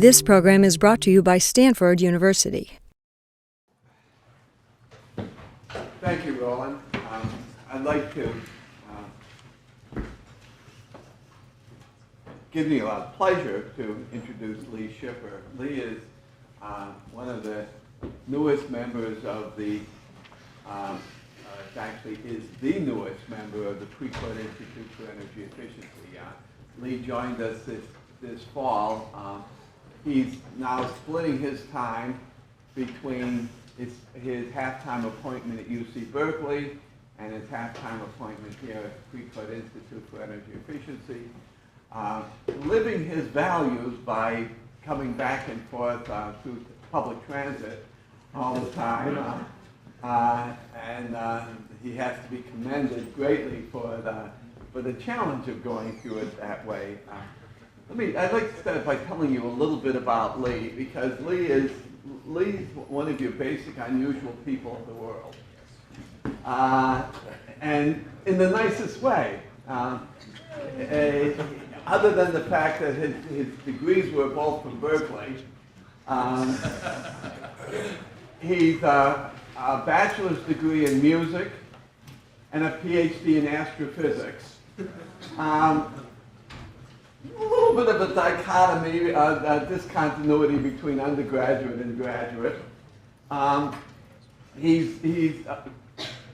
This program is brought to you by Stanford University. Thank you, Roland. I'd like to give me a lot of pleasure to introduce Lee Schipper. Lee is one of the newest members of the, actually is the newest member of the Precourt Institute for Energy Efficiency. Lee joined us this fall. He's now splitting his time between his half-time appointment at UC Berkeley and his half-time appointment here at Precourt Institute for Energy Efficiency, living his values by coming back and forth through public transit all the time, and he has to be commended greatly for the challenge of going through it that way. I'd like to start by telling you a little bit about Lee, because Lee's one of your basic, unusual people of the world, and in the nicest way. Other than the fact that his degrees were both from Berkeley, he's a bachelor's degree in music and a PhD in astrophysics. A little bit of a dichotomy, a discontinuity between undergraduate and graduate. He's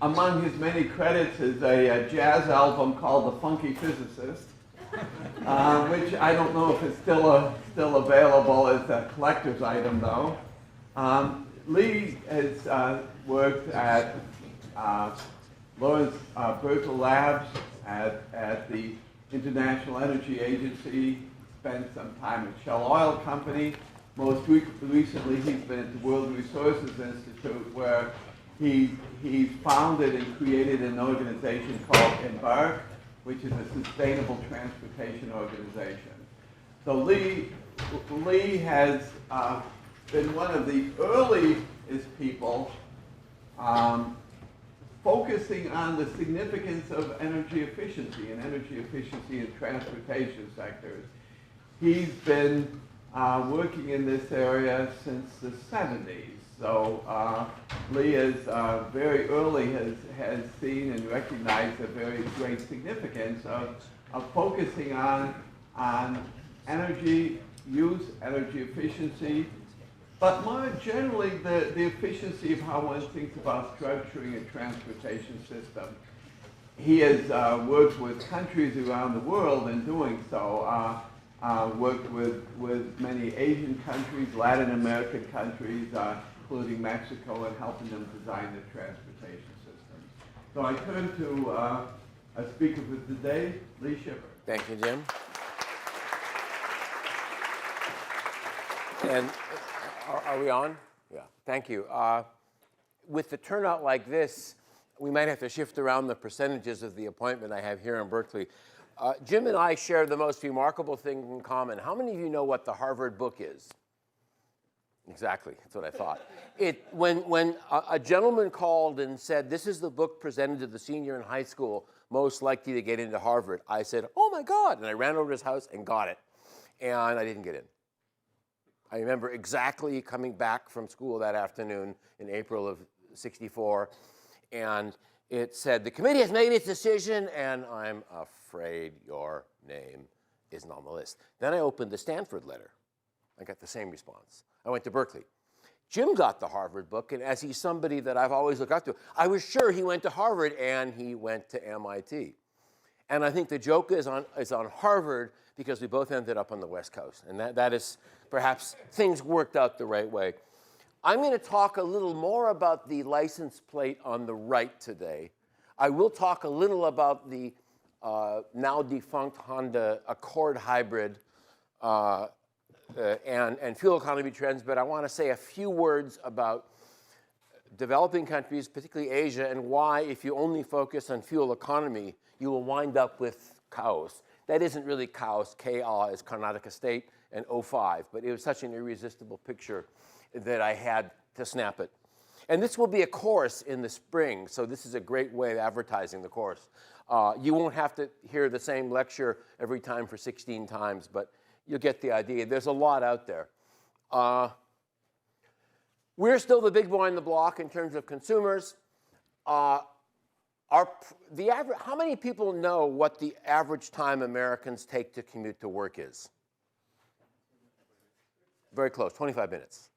among his many credits is a jazz album called The Funky Physicist, which I don't know if it's still available as a collector's item, though. Lee has worked at Lawrence Berkeley Labs, at the International Energy Agency, spent some time at Shell Oil Company. Most recently, he's been at the World Resources Institute, where he's founded and created an organization called Embark, which is a sustainable transportation organization. So Lee has been one of the earliest people focusing on the significance of energy efficiency in transportation sectors. He's been working in this area since the 70s. So Lee is very early has seen and recognized the very great significance of focusing on energy use, energy efficiency, but more generally the efficiency of how one thinks about structuring a transportation system. He has worked with countries around the world in doing so, worked with many Asian countries, Latin American countries, including Mexico, and helping them design the transportation system. So I turn to our speaker for today, Lee Schipper. Thank you, Jim. And are we on? Yeah, thank you. With the turnout like this, we might have to shift around the percentages of the appointment I have here in Berkeley. Jim and I share the most remarkable thing in common. How many of you know what the Harvard book is? Exactly, that's what I thought. When a gentleman called and said, this is the book presented to the senior in high school most likely to get into Harvard, I said, oh my God, and I ran over to his house and got it. And I didn't get in. I remember exactly coming back from school that afternoon in April of '64, and it said, the committee has made its decision, and I'm afraid your name isn't on the list. Then I opened the Stanford letter. I got the same response. I went to Berkeley. Jim got the Harvard book, and as he's somebody that I've always looked up to, I was sure he went to Harvard, and he went to MIT. And I think the joke is on Harvard because we both ended up on the West Coast, and that is perhaps things worked out the right way. I'm going to talk a little more about the license plate on the right today. I will talk a little about the now defunct Honda Accord hybrid and fuel economy trends, but I want to say a few words about developing countries, particularly Asia, and why, if you only focus on fuel economy, you will wind up with chaos. That isn't really chaos. K-A is Karnataka State, and 05, but it was such an irresistible picture that I had to snap it. And this will be a course in the spring, so this is a great way of advertising the course. You won't have to hear the same lecture every time for 16 times, but you'll get the idea. There's a lot out there. We're still the big boy in the block in terms of consumers. How many people know what the average time Americans take to commute to work is? Very close, 25 minutes.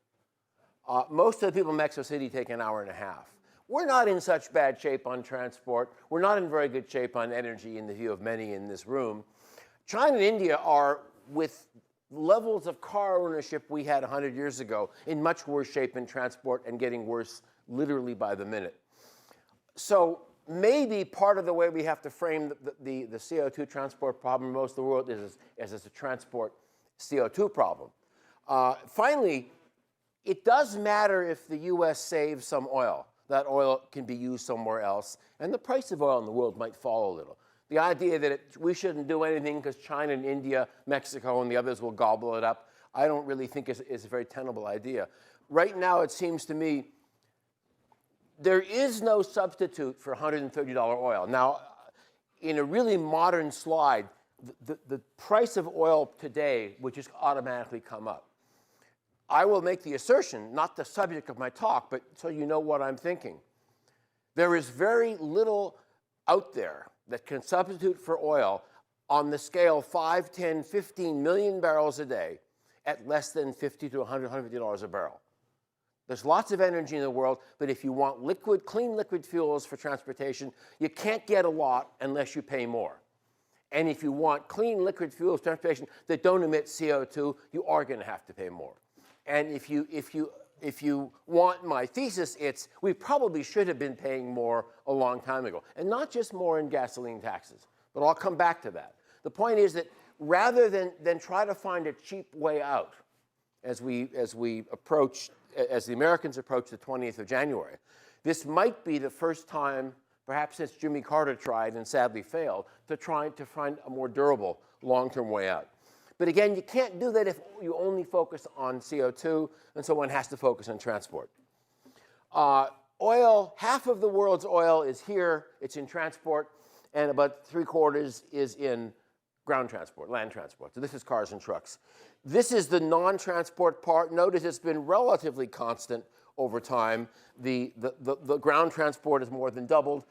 Most of the people in Mexico City take an hour and a half. We're not in such bad shape on transport. We're not in very good shape on energy in the view of many in this room. China and India are, with levels of car ownership we had 100 years ago, in much worse shape in transport and getting worse literally by the minute. So maybe part of the way we have to frame the CO2 transport problem in most of the world is as a transport CO2 problem. Finally, it does matter if the US saves some oil. That oil can be used somewhere else, and the price of oil in the world might fall a little. The idea that we shouldn't do anything because China and India, Mexico, and the others will gobble it up, I don't really think is a very tenable idea. Right now, it seems to me there is no substitute for $130 oil. Now, in a really modern slide, the price of oil today would just automatically come up. I will make the assertion, not the subject of my talk, but so you know what I'm thinking. There is very little out there that can substitute for oil on the scale 5, 10, 15 million barrels a day at less than $50 to $150 a barrel. There's lots of energy in the world, but if you want clean liquid fuels for transportation, you can't get a lot unless you pay more. And if you want clean liquid fuels for transportation that don't emit CO2, you are going to have to pay more. And if you want my thesis, it's we probably should have been paying more a long time ago. And not just more in gasoline taxes, but I'll come back to that. The point is that rather than try to find a cheap way out as the Americans approach the 20th of January, this might be the first time, perhaps since Jimmy Carter tried and sadly failed, to try to find a more durable long-term way out. But again, you can't do that if you only focus on CO2, and so one has to focus on transport. Oil, half of the world's oil is here, it's in transport, and about 3/4 is in ground transport, land transport. So this is cars and trucks. This is the non-transport part. Notice it's been relatively constant over time. The ground transport has more than doubled.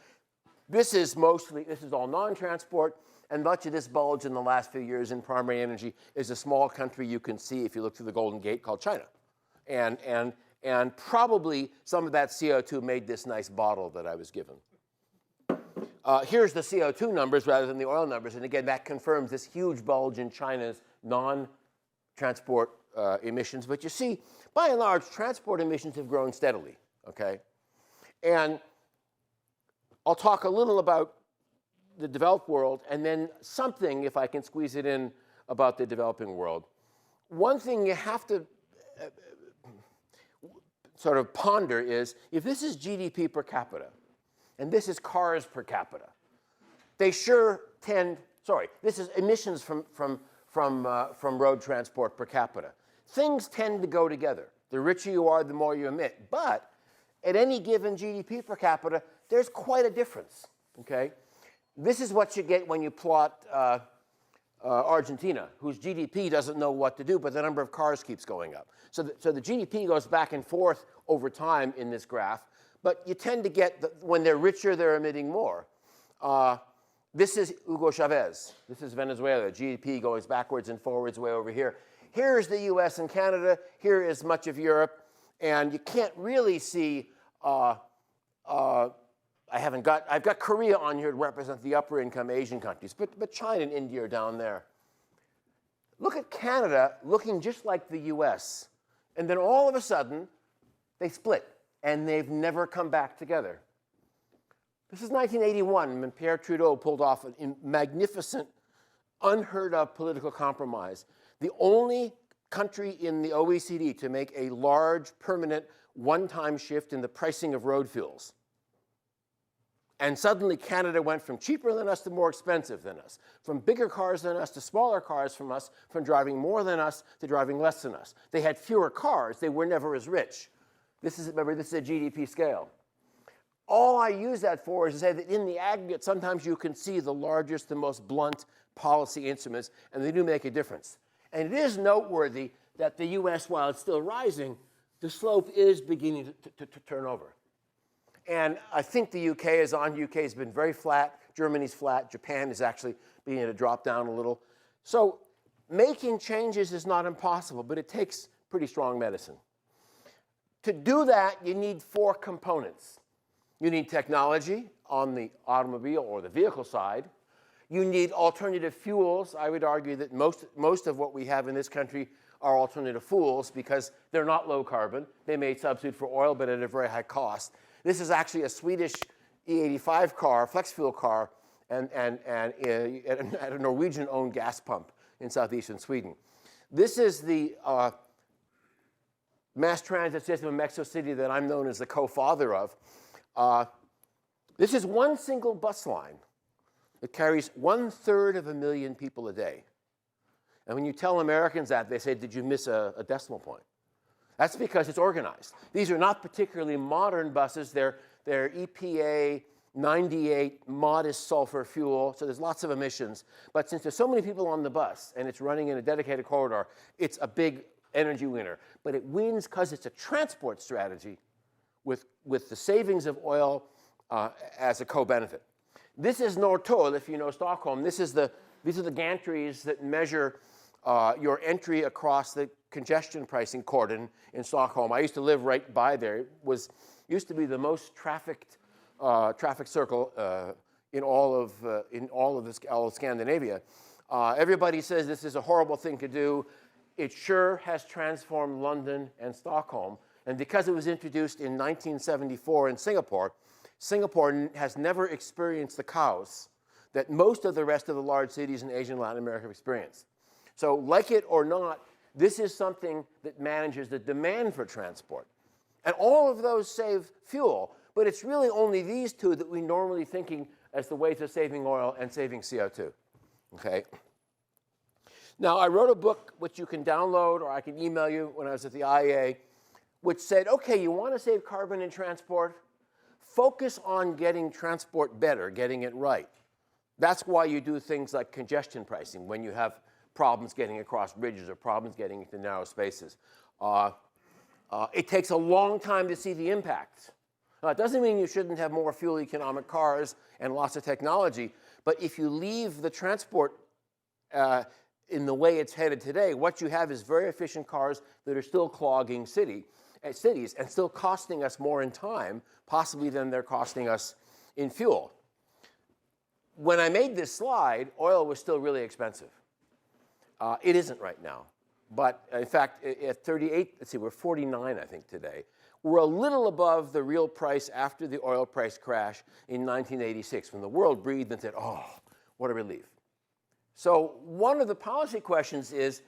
This is all non-transport. And much of this bulge in the last few years in primary energy is a small country you can see if you look through the Golden Gate called China. And probably some of that CO2 made this nice bottle that I was given. Here's the CO2 numbers rather than the oil numbers. And again, that confirms this huge bulge in China's non-transport emissions. But you see, by and large, transport emissions have grown steadily, okay? And I'll talk a little about the developed world, and then something, if I can squeeze it in, about the developing world. One thing you have to sort of ponder is, if this is GDP per capita, and this is cars per capita, they sure tend, this is emissions from road transport per capita. Things tend to go together. The richer you are, the more you emit. But at any given GDP per capita, there's quite a difference, okay? This is what you get when you plot Argentina, whose GDP doesn't know what to do, but the number of cars keeps going up. So the GDP goes back and forth over time in this graph, but you tend to get, when they're richer, they're emitting more. This is Hugo Chavez. This is Venezuela. GDP goes backwards and forwards way over here. Here's the US and Canada. Here is much of Europe. And you can't really see I've got Korea on here to represent the upper income Asian countries, but China and India are down there. Look at Canada looking just like the US, and then all of a sudden, they split, and they've never come back together. This is 1981 when Pierre Trudeau pulled off a magnificent, unheard of political compromise. The only country in the OECD to make a large, permanent, one-time shift in the pricing of road fuels. And suddenly Canada went from cheaper than us to more expensive than us, from bigger cars than us to smaller cars from us, from driving more than us to driving less than us. They had fewer cars. They were never as rich. Remember, this is a GDP scale. All I use that for is to say that in the aggregate, sometimes you can see the largest, the most blunt policy instruments, and they do make a difference. And it is noteworthy that the US, while it's still rising, the slope is beginning to turn over. And I think the UK is on. UK has been very flat. Germany's flat. Japan is actually beginning to drop down a little. So making changes is not impossible, but it takes pretty strong medicine. To do that, you need 4 components. You need technology on the automobile or the vehicle side. You need alternative fuels. I would argue that most of what we have in this country are alternative fuels because they're not low carbon. They may substitute for oil, but at a very high cost. This is actually a Swedish E85 car, flex fuel car, and at a Norwegian-owned gas pump in southeastern Sweden. This is the mass transit system in Mexico City that I'm known as the co-father of. This is one single bus line that carries 1/3 of a million people a day. And when you tell Americans that, they say, did you miss a decimal point? That's because it's organized. These are not particularly modern buses. They're EPA 98 modest sulfur fuel, so there's lots of emissions. But since there's so many people on the bus and it's running in a dedicated corridor, it's a big energy winner. But it wins because it's a transport strategy with the savings of oil as a co-benefit. This is Norrtull, if you know Stockholm. These are the gantries that measure your entry across the congestion pricing cordon in Stockholm. I used to live right by there. It used to be the most trafficked traffic circle in all of Scandinavia. Everybody says this is a horrible thing to do. It sure has transformed London and Stockholm. And because it was introduced in 1974 in Singapore, Singapore has never experienced the chaos that most of the rest of the large cities in Asia and Latin America have experienced. So like it or not, this is something that manages the demand for transport. And all of those save fuel, but it's really only these two that we normally thinking as the ways of saving oil and saving CO2, okay? Now, I wrote a book which you can download or I can email you when I was at the IEA, which said, okay, you want to save carbon in transport? Focus on getting transport better, getting it right. That's why you do things like congestion pricing when you have problems getting across bridges or problems getting into narrow spaces. It takes a long time to see the impact. It doesn't mean you shouldn't have more fuel economic cars and lots of technology, but if you leave the transport in the way it's headed today, what you have is very efficient cars that are still clogging cities and still costing us more in time, possibly than they're costing us in fuel. When I made this slide, oil was still really expensive. It isn't right now. But in fact, at 38, let's see, we're 49, I think, today. We're a little above the real price after the oil price crash in 1986, when the world breathed and said, oh, what a relief. So one of the policy questions is,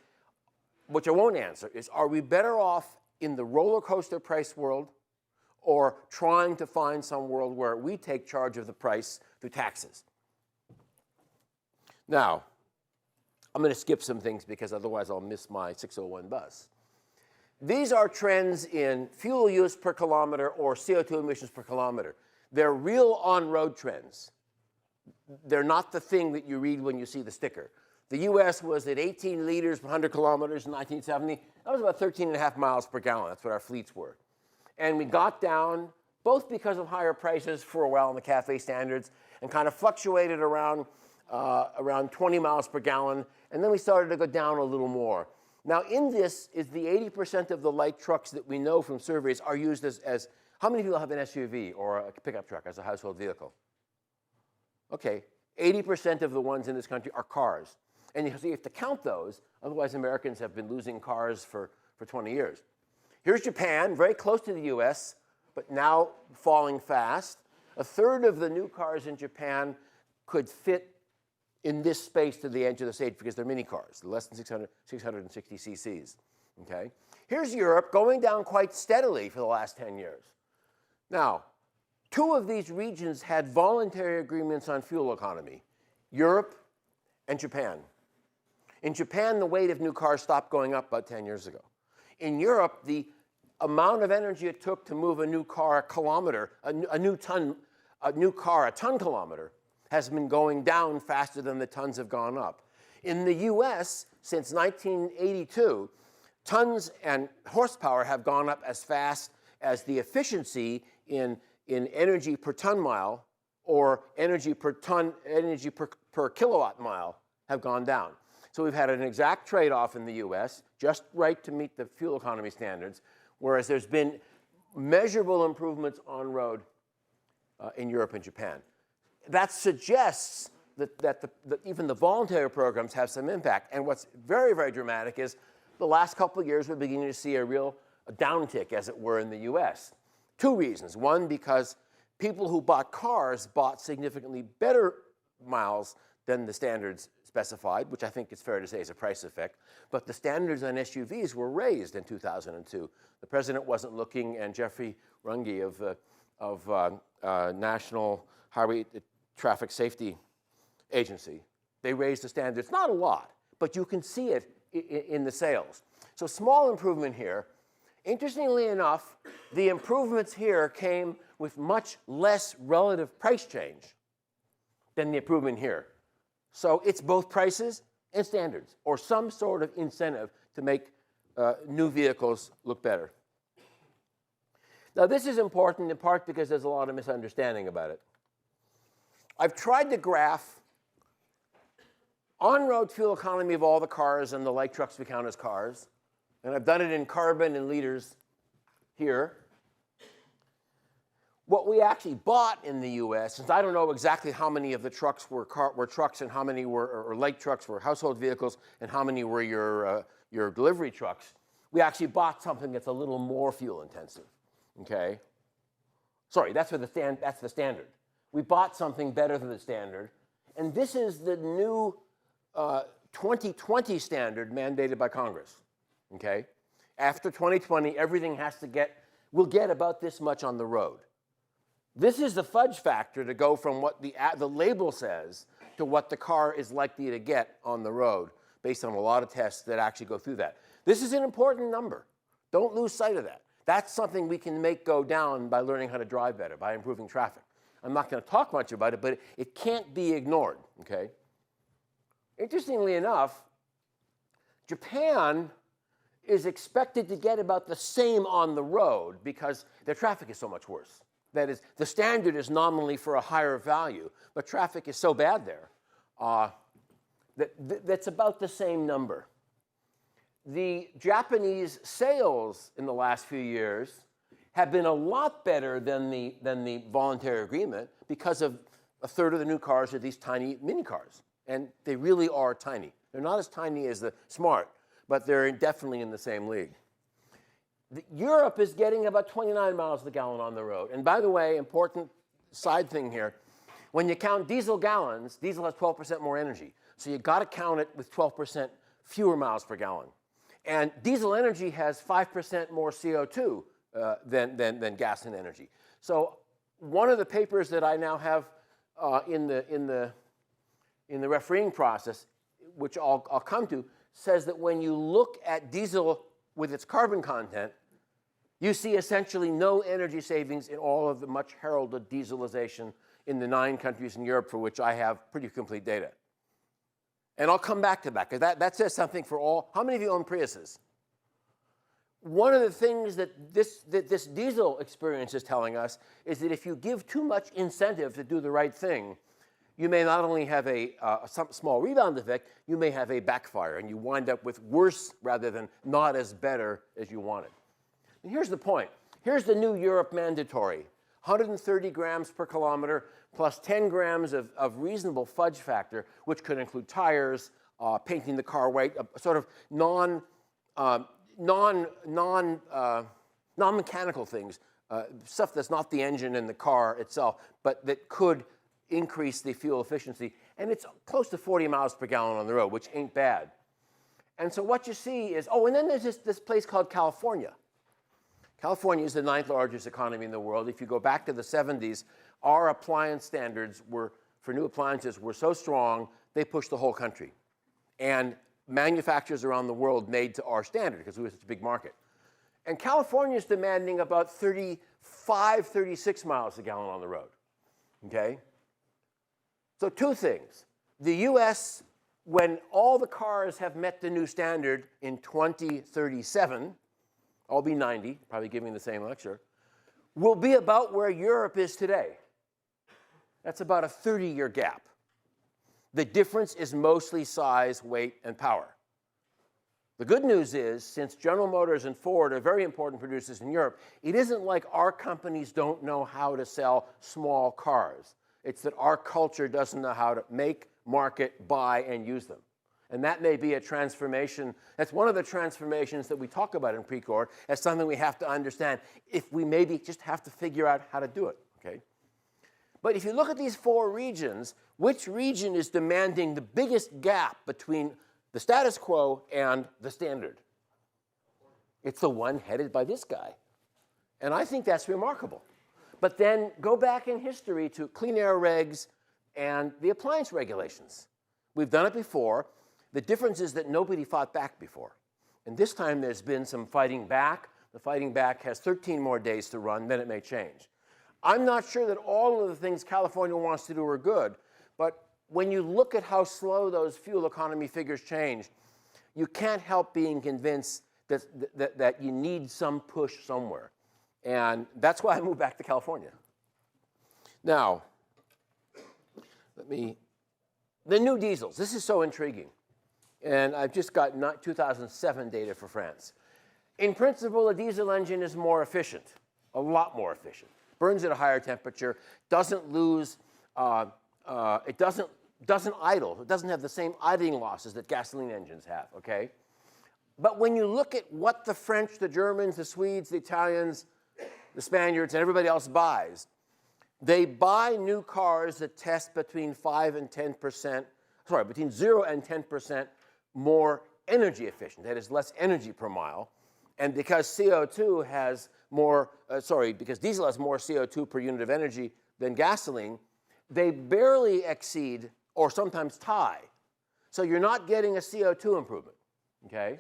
which I won't answer, is are we better off in the roller coaster price world or trying to find some world where we take charge of the price through taxes? Now, I'm going to skip some things because otherwise I'll miss my 601 bus. These are trends in fuel use per kilometer or CO2 emissions per kilometer. They're real on-road trends. They're not the thing that you read when you see the sticker. The US was at 18 liters per 100 kilometers in 1970. That was about 13.5 miles per gallon. That's what our fleets were. And we got down, both because of higher prices for a while in the CAFE standards, and kind of fluctuated around 20 miles per gallon, and then we started to go down a little more. Now, in this is the 80% of the light trucks that we know from surveys are used as how many people have an SUV or a pickup truck as a household vehicle? Okay, 80% of the ones in this country are cars. And you have to count those, otherwise Americans have been losing cars for 20 years. Here's Japan, very close to the US, but now falling fast. A third of the new cars in Japan could fit in this space to the edge of the stage because they're mini cars, less than 660 cc's, okay? Here's Europe going down quite steadily for the last 10 years. Now, two of these regions had voluntary agreements on fuel economy, Europe and Japan. In Japan, the weight of new cars stopped going up about 10 years ago. In Europe, the amount of energy it took to move a new car a kilometer, a new car a ton kilometer, has been going down faster than the tons have gone up. In the US, since 1982, tons and horsepower have gone up as fast as the efficiency in energy per ton mile or energy per kilowatt mile have gone down. So we've had an exact trade-off in the US, just right to meet the fuel economy standards, whereas there's been measurable improvements on road in Europe and Japan. That suggests that even the voluntary programs have some impact. And what's very, very dramatic is the last couple of years we're beginning to see a real downtick, as it were, in the US. Two reasons. One, because people who bought cars bought significantly better miles than the standards specified, which I think it's fair to say is a price effect. But the standards on SUVs were raised in 2002. The president wasn't looking, and Jeffrey Runge of National Highway Traffic Safety Agency, they raised the standards, not a lot, but you can see it in the sales. So small improvement here. Interestingly enough, the improvements here came with much less relative price change than the improvement here. So it's both prices and standards, or some sort of incentive to make new vehicles look better. Now, this is important in part because there's a lot of misunderstanding about it. I've tried to graph on-road fuel economy of all the cars and the light trucks we count as cars, and I've done it in carbon and liters here. What we actually bought in the US, since I don't know exactly how many of the trucks were trucks and how many or light trucks were household vehicles and how many were your delivery trucks, we actually bought something that's a little more fuel intensive, okay? Sorry, that's the standard. We bought something better than the standard, and this is the new 2020 standard mandated by Congress, okay? After 2020, everything will get about this much on the road. This is the fudge factor to go from what the label says to what the car is likely to get on the road based on a lot of tests that actually go through that. This is an important number. Don't lose sight of that. That's something we can make go down by learning how to drive better, by improving traffic. I'm not going to talk much about it, but it can't be ignored, okay? Interestingly enough, Japan is expected to get about the same on the road because their traffic is so much worse. That is, the standard is nominally for a higher value, but traffic is so bad there that's about the same number. The Japanese sales in the last few years have been a lot better than the voluntary agreement because of a third of the new cars are these tiny mini cars. And they really are tiny. They're not as tiny as the Smart, but they're definitely in the same league. Europe is getting about 29 miles per gallon on the road. And by the way, important side thing here, when you count diesel gallons, diesel has 12% more energy. So you've got to count it with 12% fewer miles per gallon. And diesel energy has 5% more CO2 than gasoline energy. So one of the papers that I now have in the refereeing process, which I'll come to, says that when you look at diesel with its carbon content, you see essentially no energy savings in all of the much heralded dieselization in the 9 countries in Europe for which I have pretty complete data. And I'll come back to that, because that says something for all. How many of you own Priuses? One of the things that this diesel experience is telling us is that if you give too much incentive to do the right thing, you may not only have some small rebound effect, you may have a backfire, and you wind up with worse rather than not as better as you wanted. And here's the point. Here's the new Europe mandatory. 130 grams per kilometer plus 10 grams of reasonable fudge factor, which could include tires, painting the car white, sort of non-mechanical things, stuff that's not the engine and the car itself, but that could increase the fuel efficiency. And it's close to 40 miles per gallon on the road, which ain't bad. And so what you see is, and then there's this place called California. California is the 9th largest economy in the world. If you go back to the 70s, our appliance standards for new appliances were so strong, they pushed the whole country. And manufacturers around the world made to our standard because we were such a big market. And California is demanding about 35, 36 miles a gallon on the road, okay? So 2 things. The US when all the cars have met the new standard in 2037, I'll be 90, probably giving the same lecture, will be about where Europe is today. That's about a 30-year gap. The difference is mostly size, weight, and power. The good news is, since General Motors and Ford are very important producers in Europe, it isn't like our companies don't know how to sell small cars. It's that our culture doesn't know how to make, market, buy, and use them. And that may be a transformation. That's one of the transformations that we talk about in Precourt as something we have to understand if we maybe just have to figure out how to do it, okay? But if you look at these four regions, which region is demanding the biggest gap between the status quo and the standard? It's the one headed by this guy. And I think that's remarkable. But then go back in history to clean air regs and the appliance regulations. We've done it before. The difference is that nobody fought back before. And this time there's been some fighting back. The fighting back has 13 more days to run, then it may change. I'm not sure that all of the things California wants to do are good, but when you look at how slow those fuel economy figures change, you can't help being convinced that you need some push somewhere. And that's why I moved back to California. Now, the new diesels. This is so intriguing. And I've just got 2007 data for France. In principle, a diesel engine is more efficient, a lot more efficient. Burns at a higher temperature, doesn't lose, it doesn't idle. It doesn't have the same idling losses that gasoline engines have, okay? But when you look at what the French, the Germans, the Swedes, the Italians, the Spaniards, and everybody else buys, they buy new cars that test between 5 and 10%, sorry, between 0 and 10% more energy efficient, that is less energy per mile. And because CO2 has more, because diesel has more CO2 per unit of energy than gasoline, they barely exceed or sometimes tie. So you're not getting a CO2 improvement, okay?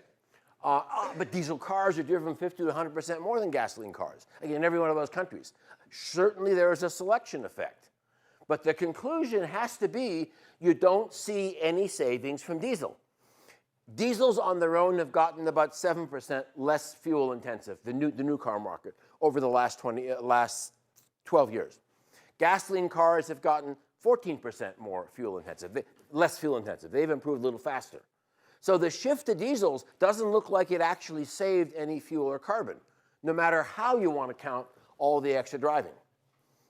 But diesel cars are driven 50 to 100% more than gasoline cars, again, in every one of those countries. Certainly there is a selection effect. But the conclusion has to be you don't see any savings from diesel. Diesels on their own have gotten about 7% less fuel intensive, the new car market, over the last 12 years. Gasoline cars have gotten 14% more fuel intensive, less fuel intensive. They've improved a little faster. So the shift to diesels doesn't look like it actually saved any fuel or carbon, no matter how you want to count all the extra driving.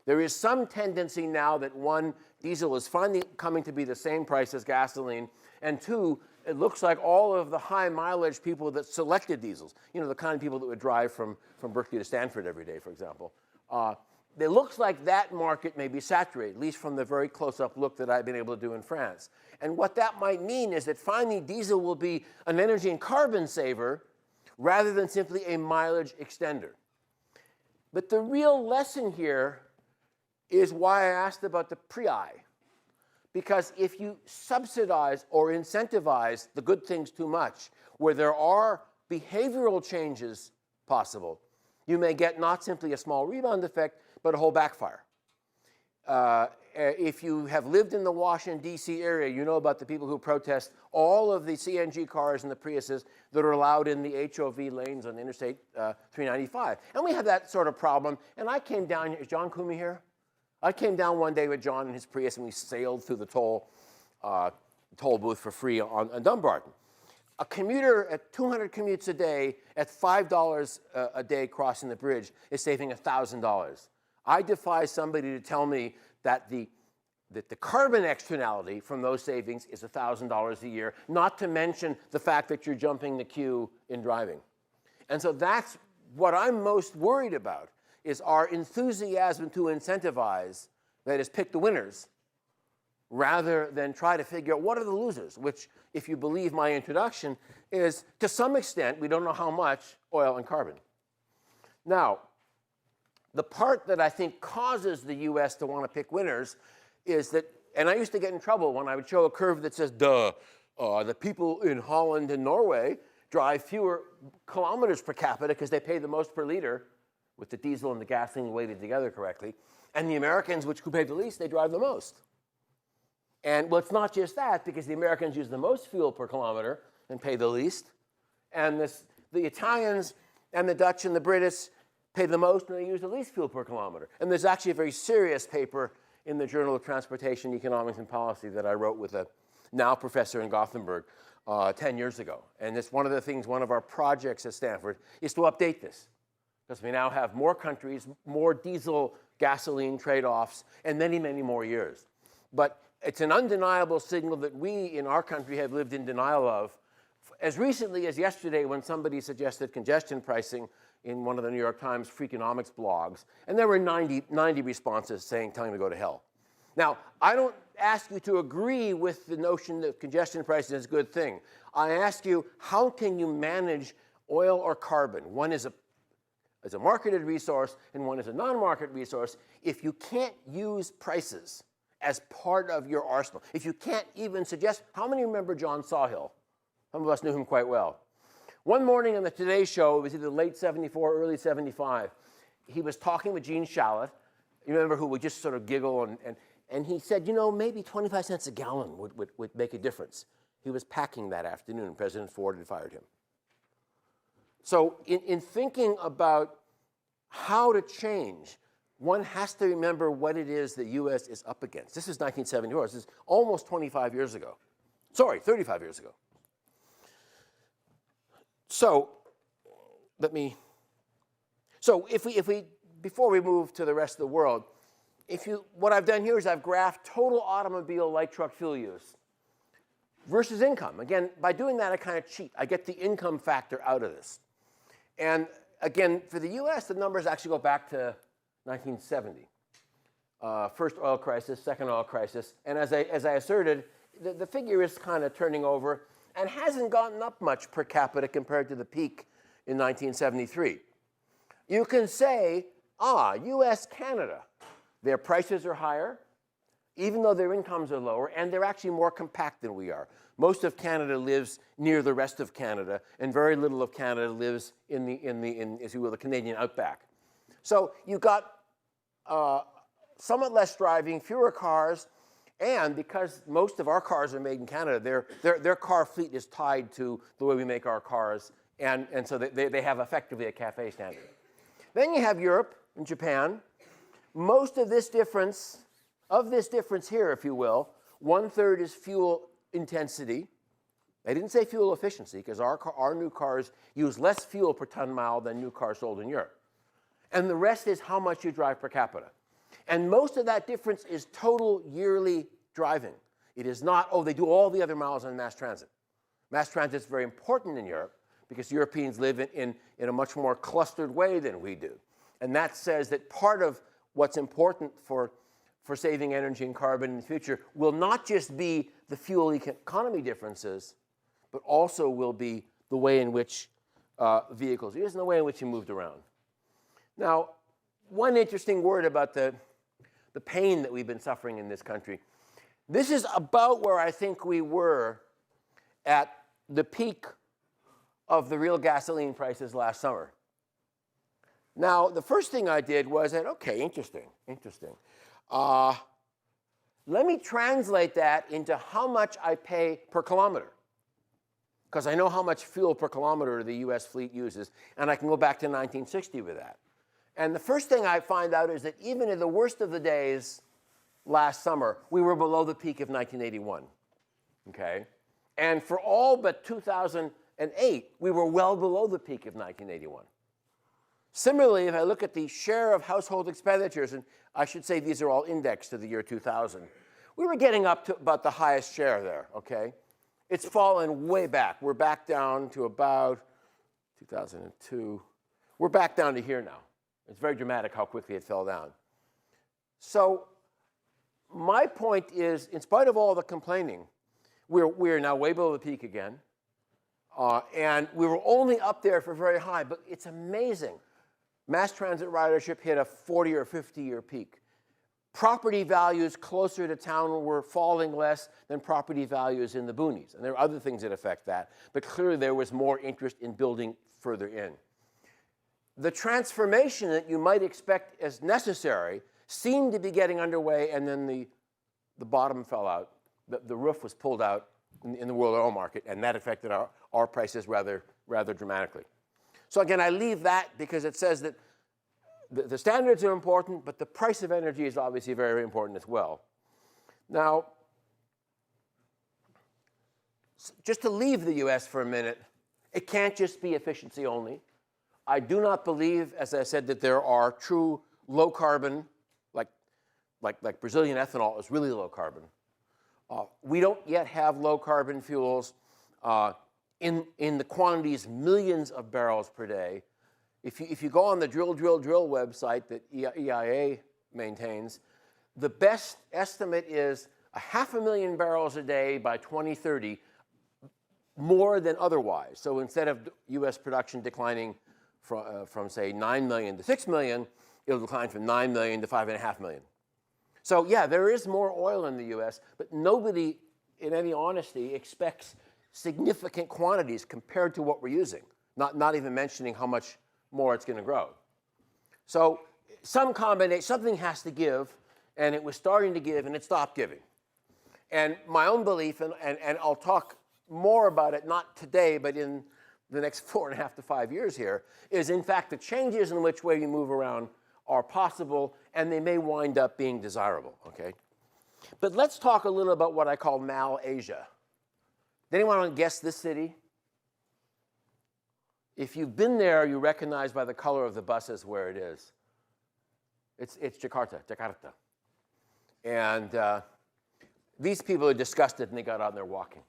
There is some tendency now that one, diesel is finally coming to be the same price as gasoline, and two, it looks like all of the high mileage people that selected diesels, you know, the kind of people that would drive from Berkeley to Stanford every day, for example, it looks like that market may be saturated, at least from the very close-up look that I've been able to do in France. And what that might mean is that finally diesel will be an energy and carbon saver rather than simply a mileage extender. But the real lesson here is why I asked about the pre-I. Because if you subsidize or incentivize the good things too much, where there are behavioral changes possible, you may get not simply a small rebound effect, but a whole backfire. If you have lived in the Washington, D.C. area, you know about the people who protest all of the CNG cars and the Priuses that are allowed in the HOV lanes on Interstate 395. And we have that sort of problem. And I came down, is John Kumi here? I came down one day with John and his Prius, and we sailed through the toll booth for free on Dumbarton. A commuter at 200 commutes a day at $5 a day crossing the bridge is saving $1,000. I defy somebody to tell me that the carbon externality from those savings is $1,000 a year, not to mention the fact that you're jumping the queue in driving. And so that's what I'm most worried about, is our enthusiasm to incentivize, that is, pick the winners, rather than try to figure out what are the losers, which, if you believe my introduction, is, to some extent, we don't know how much, oil and carbon. Now, the part that I think causes the US to want to pick winners is that, and I used to get in trouble when I would show a curve that says, the people in Holland and Norway drive fewer kilometers per capita because they pay the most per liter, with the diesel and the gasoline weighted together correctly, and the Americans, who pay the least, they drive the most. And well, it's not just that, because the Americans use the most fuel per kilometer and pay the least. And the Italians and the Dutch and the British pay the most and they use the least fuel per kilometer. And there's actually a very serious paper in the Journal of Transportation, Economics and Policy that I wrote with a now professor in Gothenburg 10 years ago. And it's one of the things, one of our projects at Stanford is to update this. Because we now have more countries, more diesel gasoline trade-offs, and many, many more years. But it's an undeniable signal that we in our country have lived in denial of as recently as yesterday, when somebody suggested congestion pricing in one of the New York Times Freakonomics blogs, and there were 90 responses telling them to go to hell. Now, I don't ask you to agree with the notion that congestion pricing is a good thing. I ask you, how can you manage oil or carbon? One is a marketed resource and one is a non-market resource. If you can't use prices as part of your arsenal, if you can't even suggest, how many remember John Sawhill? Some of us knew him quite well. One morning on the Today Show, it was either late 74, early 75, he was talking with Gene Shalit, you remember, who would just sort of giggle, and he said, you know, maybe 25 cents a gallon would make a difference. He was packing that afternoon. President Ford had fired him. So in thinking about how to change, one has to remember what it is the U.S. is up against. This is 1974. This is almost 25 years ago. Sorry, 35 years ago. So if we before we move to the rest of the world, what I've done here is I've graphed total automobile light truck fuel use versus income. Again, by doing that, I kind of cheat. I get the income factor out of this. And again, for the U.S., the numbers actually go back to 1970. First oil crisis, second oil crisis. And as I asserted, the figure is kind of turning over and hasn't gotten up much per capita compared to the peak in 1973. You can say, U.S., Canada, their prices are higher, even though their incomes are lower, and they're actually more compact than we are. Most of Canada lives near the rest of Canada, and very little of Canada lives in as you will, the Canadian outback. So you've got somewhat less driving, fewer cars, and because most of our cars are made in Canada, their car fleet is tied to the way we make our cars, and so they have effectively a CAFE standard. Then you have Europe and Japan. Most of this difference here, if you will, 1/3 is fuel intensity. I didn't say fuel efficiency, because our new cars use less fuel per ton mile than new cars sold in Europe. And the rest is how much you drive per capita. And most of that difference is total yearly driving. It is not, they do all the other miles on mass transit. Mass transit is very important in Europe because Europeans live in a much more clustered way than we do. And that says that part of what's important for saving energy and carbon in the future will not just be the fuel economy differences, but also will be the way in which vehicles use and the way in which you moved around. Now, one interesting word about the pain that we've been suffering in this country. This is about where I think we were at the peak of the real gasoline prices last summer. Now, the first thing I did was that, okay, interesting. Let me translate that into how much I pay per kilometer, because I know how much fuel per kilometer the U.S. fleet uses, and I can go back to 1960 with that. And the first thing I find out is that even in the worst of the days last summer, we were below the peak of 1981, okay? And for all but 2008, we were well below the peak of 1981. Similarly, if I look at the share of household expenditures, and I should say these are all indexed to the year 2000, we were getting up to about the highest share there, okay? It's fallen way back. We're back down to about 2002. We're back down to here now. It's very dramatic how quickly it fell down. So my point is, in spite of all the complaining, we're now way below the peak again. And we were only up there for very high, but it's amazing. Mass transit ridership hit a 40 or 50-year peak. Property values closer to town were falling less than property values in the boonies. And there are other things that affect that. But clearly there was more interest in building further in. The transformation that you might expect as necessary seemed to be getting underway, and then the bottom fell out the roof was pulled out in the world oil market, and that affected our prices rather dramatically. So again, I leave that because it says that the standards are important, but the price of energy is obviously very, very important as well. Now, just to leave the US for a minute, it can't just be efficiency only. I do not believe, as I said, that there are true low carbon, like Brazilian ethanol is really low carbon. We don't yet have low carbon fuels in the quantities, millions of barrels per day. If you go on the drill website that EIA maintains, the best estimate is 500,000 barrels a day by 2030, more than otherwise. So instead of US production declining from say 9 million to 6 million, it'll decline from 9 million to 5.5 million. So yeah, there is more oil in the US, but nobody, in any honesty, expects significant quantities compared to what we're using, not even mentioning how much more it's going to grow. So some combination, something has to give, and it was starting to give, and it stopped giving. And my own belief, and I'll talk more about it, not today, but in the next 4.5 to 5 years here, is in fact the changes in which way you move around are possible, and they may wind up being desirable, okay? But let's talk a little about what I call Mal-Asia. Did anyone want to guess this city? If you've been there, you recognize by the color of the buses where it is. It's Jakarta. And these people are disgusted, and they got out and they're walking.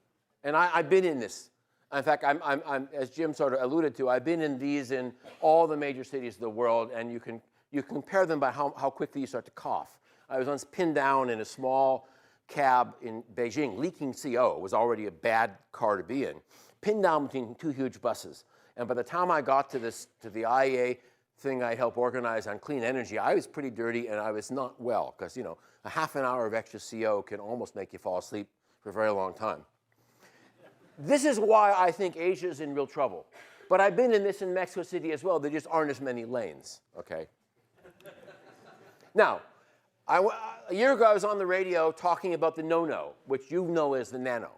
And I've been in this. In fact, I'm, as Jim sort of alluded to, I've been in these in all the major cities of the world, and you compare them by how quickly you start to cough. I was once pinned down in a small cab in Beijing, leaking CO. It was already a bad car to be in. Pinned down between two huge buses. And by the time I got to the IEA thing I helped organize on clean energy, I was pretty dirty and I was not well, because, you know, a half an hour of extra CO can almost make you fall asleep for a very long time. This is why I think Asia is in real trouble. But I've been in this in Mexico City as well. There just aren't as many lanes, okay? Now, a year ago I was on the radio talking about the no-no, which you know as the nano.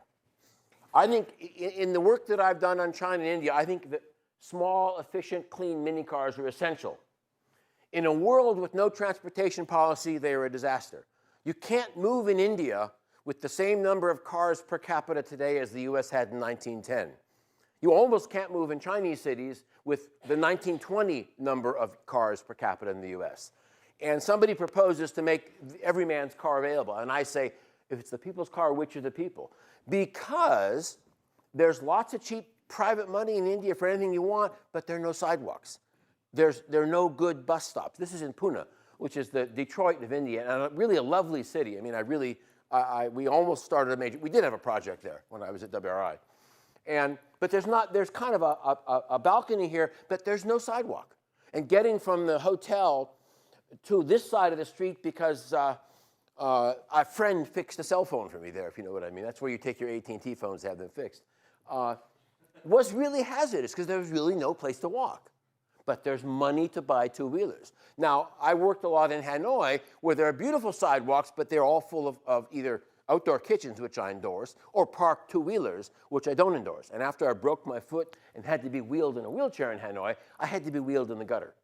I think in the work that I've done on China and India, I think that small, efficient, clean mini cars are essential. In a world with no transportation policy, they are a disaster. You can't move in India with the same number of cars per capita today as the US had in 1910. You almost can't move in Chinese cities with the 1920 number of cars per capita in the US. And somebody proposes to make every man's car available. And I say, if it's the people's car, which are the people? Because there's lots of cheap private money in India for anything you want, but there are no sidewalks. There are no good bus stops. This is in Pune, which is the Detroit of India, and really a lovely city. I mean, we almost started we did have a project there when I was at WRI. But there's kind of a balcony here, but there's no sidewalk. And getting from the hotel to this side of the street because a friend fixed a cell phone for me there, if you know what I mean. That's where you take your AT&T phones to have them fixed. Was really hazardous because there was really no place to walk. But there's money to buy two-wheelers. Now, I worked a lot in Hanoi where there are beautiful sidewalks, but they're all full of either outdoor kitchens, which I endorse, or parked two-wheelers, which I don't endorse. And after I broke my foot and had to be wheeled in a wheelchair in Hanoi, I had to be wheeled in the gutter,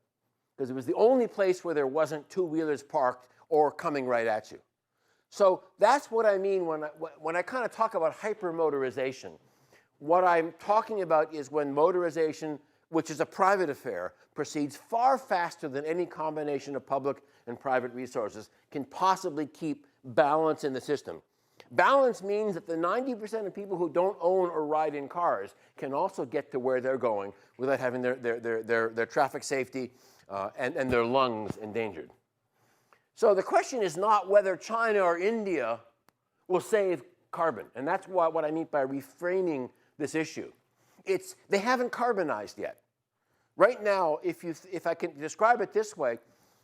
because it was the only place where there wasn't two-wheelers parked or coming right at you. So that's what I mean when I kind of talk about hypermotorization. What I'm talking about is when motorization, which is a private affair, proceeds far faster than any combination of public and private resources can possibly keep balance in the system. Balance means that the 90% of people who don't own or ride in cars can also get to where they're going without having their traffic safety and their lungs endangered. So the question is not whether China or India will save carbon. And that's what I mean by reframing this issue. They haven't carbonized yet. Right now, if I can describe it this way,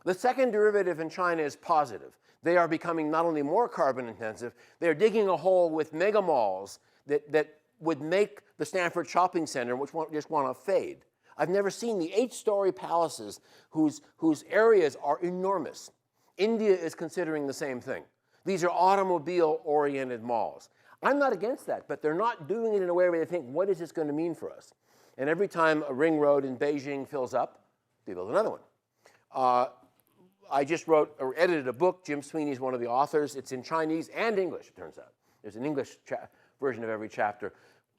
the second derivative in China is positive. They are becoming not only more carbon intensive, they're digging a hole with mega malls that would make the Stanford shopping center, which just want to fade. I've never seen the 8-story palaces whose areas are enormous. India is considering the same thing. These are automobile-oriented malls. I'm not against that, but they're not doing it in a way where they think, what is this going to mean for us? And every time a ring road in Beijing fills up, they build another one. I just wrote or edited a book. Jim Sweeney's one of the authors. It's in Chinese and English, it turns out. There's an English version of every chapter.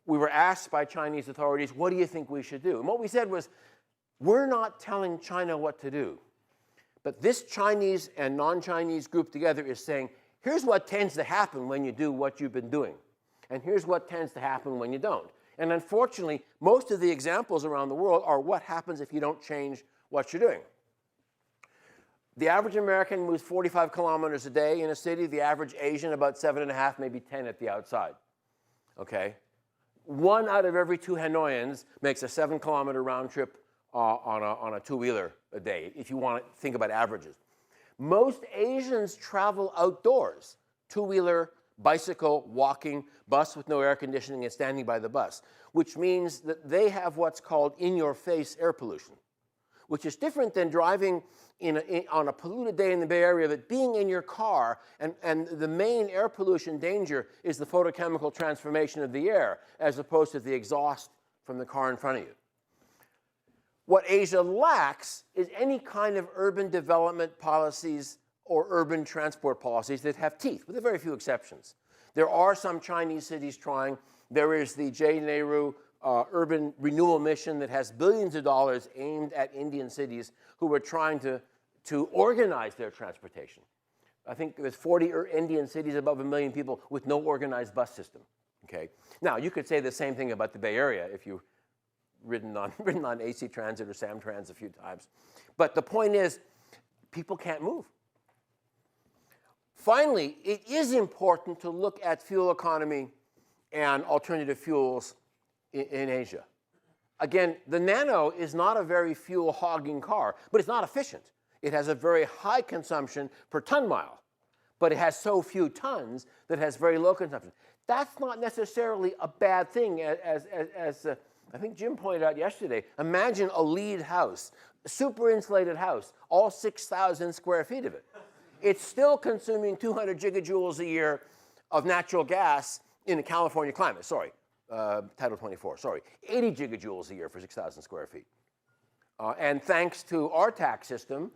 We were asked by Chinese authorities, what do you think we should do? And what we said was, we're not telling China what to do. But this Chinese and non-Chinese group together is saying, here's what tends to happen when you do what you've been doing. And here's what tends to happen when you don't. And unfortunately, most of the examples around the world are what happens if you don't change what you're doing. The average American moves 45 kilometers a day in a city. The average Asian, about 7.5, maybe 10 at the outside. Okay? 1 out of every 2 Hanoians makes a 7-kilometer round trip on a two-wheeler a day, if you want to think about averages. Most Asians travel outdoors, two-wheeler, bicycle, walking, bus with no air conditioning, and standing by the bus, which means that they have what's called in-your-face air pollution, which is different than driving on a polluted day in the Bay Area, but being in your car, and the main air pollution danger is the photochemical transformation of the air, as opposed to the exhaust from the car in front of you. What Asia lacks is any kind of urban development policies or urban transport policies that have teeth, with a very few exceptions. There are some Chinese cities trying. There is the J. Nehru urban renewal mission that has billions of dollars aimed at Indian cities who are trying to organize their transportation. I think there's 40 Indian cities above 1 million people with no organized bus system. Okay? Now, you could say the same thing about the Bay Area if you ridden on AC Transit or Samtrans a few times. But the point is, people can't move. Finally, it is important to look at fuel economy and alternative fuels in Asia. Again, the Nano is not a very fuel-hogging car, but it's not efficient. It has a very high consumption per ton mile, but it has so few tons that it has very low consumption. That's not necessarily a bad thing, as I think Jim pointed out yesterday. Imagine a LEED house, a super insulated house, all 6,000 square feet of it. It's still consuming 200 gigajoules a year of natural gas in the California climate. Sorry, Title 24, sorry. 80 gigajoules a year for 6,000 square feet. And thanks to our tax system,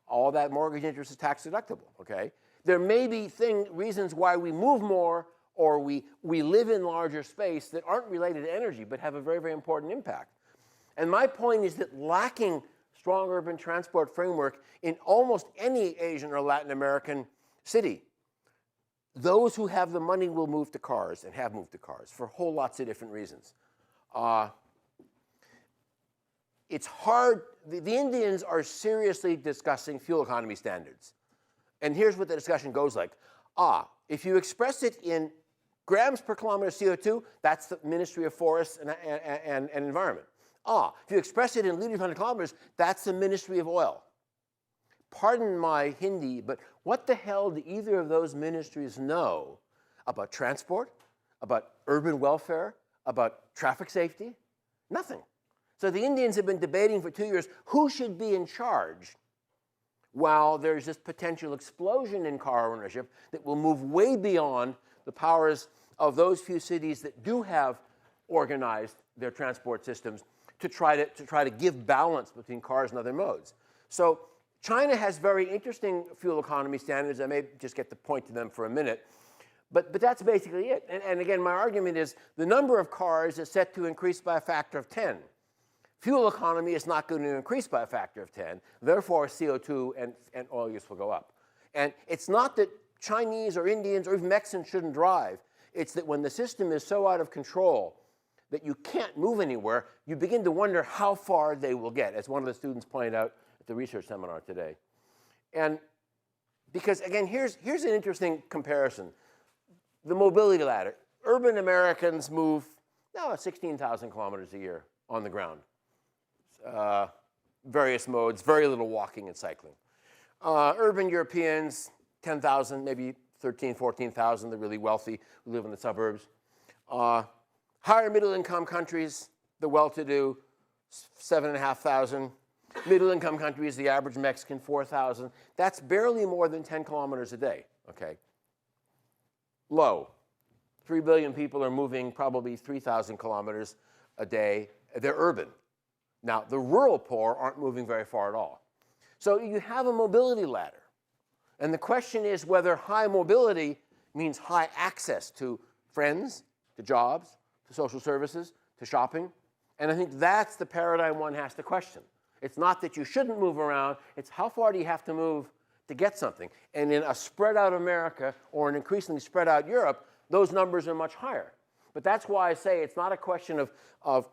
all that mortgage interest is tax deductible, okay? There may be reasons why we move more or we live in larger space that aren't related to energy but have a very, very important impact. And my point is that lacking strong urban transport framework in almost any Asian or Latin American city, those who have the money will move to cars and have moved to cars for whole lots of different reasons. It's hard. The Indians are seriously discussing fuel economy standards. And here's what the discussion goes like. If you express it in grams per kilometer CO2, that's the Ministry of Forests and Environment. If you express it in liters per 100 kilometers, that's the Ministry of Oil. Pardon my Hindi, but what the hell do either of those ministries know about transport, about urban welfare, about traffic safety? Nothing. So the Indians have been debating for 2 years who should be in charge while there's this potential explosion in car ownership that will move way beyond the powers of those few cities that do have organized their transport systems to try to give balance between cars and other modes. So China has very interesting fuel economy standards. I may just get to point to them for a minute. But that's basically it. And again, my argument is the number of cars is set to increase by a factor of 10. Fuel economy is not going to increase by a factor of 10. Therefore, CO2 and oil use will go up. And it's not that Chinese or Indians or even Mexicans shouldn't drive. It's that when the system is so out of control that you can't move anywhere, you begin to wonder how far they will get, as one of the students pointed out at the research seminar today. And because, again, here's an interesting comparison. The mobility ladder. Urban Americans move 16,000 kilometers a year on the ground. Various modes, very little walking and cycling. Urban Europeans, 10,000, maybe 13, 14,000, the really wealthy who live in the suburbs. Higher middle income countries, the well-to-do, 7,500. Middle income countries, the average Mexican, 4,000. That's barely more than 10 kilometers a day, okay? low. 3 billion people are moving probably 3,000 kilometers a day. They're urban. Now, the rural poor aren't moving very far at all. So you have a mobility ladder. And the question is whether high mobility means high access to friends, to jobs, to social services, to shopping. And I think that's the paradigm one has to question. It's not that you shouldn't move around, it's how far do you have to move to get something. And in a spread out America or an increasingly spread out Europe, those numbers are much higher. But that's why I say it's not a question of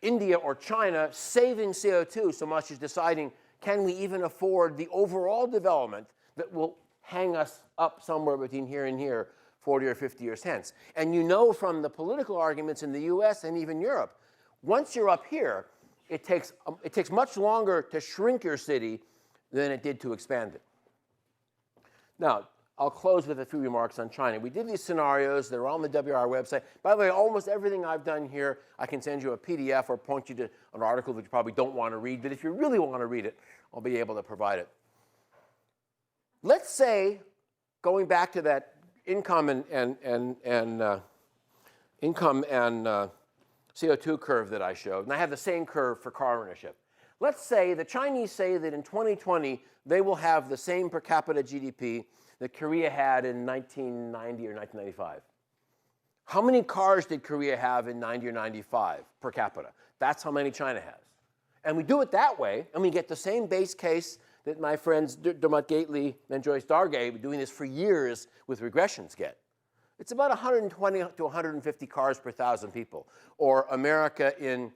India or China saving CO2 so much as deciding, can we even afford the overall development that will hang us up somewhere between here and here 40 or 50 years hence. And you know from the political arguments in the US and even Europe, once you're up here, it takes much longer to shrink your city than it did to expand it. Now, I'll close with a few remarks on China. We did these scenarios. They're on the WR website. By the way, almost everything I've done here, I can send you a PDF or point you to an article that you probably don't want to read. But if you really want to read it, I'll be able to provide it. Let's say, going back to that income and CO2 curve that I showed, and I have the same curve for car ownership. Let's say the Chinese say that in 2020, they will have the same per capita GDP that Korea had in 1990 or 1995. How many cars did Korea have in 90 or 95 per capita? That's how many China has. And we do it that way, and we get the same base case that my friends Dermot Gately and Joyce Dargay, doing this for years with regressions, get. It's about 120 to 150 cars per 1,000 people, or America in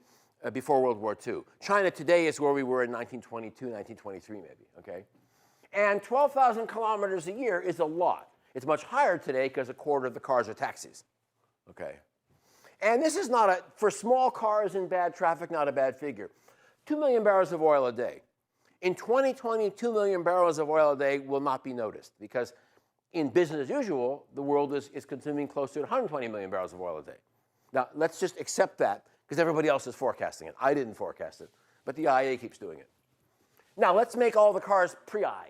before World War II. China today is where we were in 1922, 1923 maybe, okay? And 12,000 kilometers a year is a lot. It's much higher today because a quarter of the cars are taxis, okay? And this is not for small cars in bad traffic, not a bad figure. 2 million barrels of oil a day. In 2020, 2 million barrels of oil a day will not be noticed because in business as usual, the world is consuming close to 120 million barrels of oil a day. Now, let's just accept that because everybody else is forecasting it. I didn't forecast it, but the IEA keeps doing it. Now, let's make all the cars pre-I,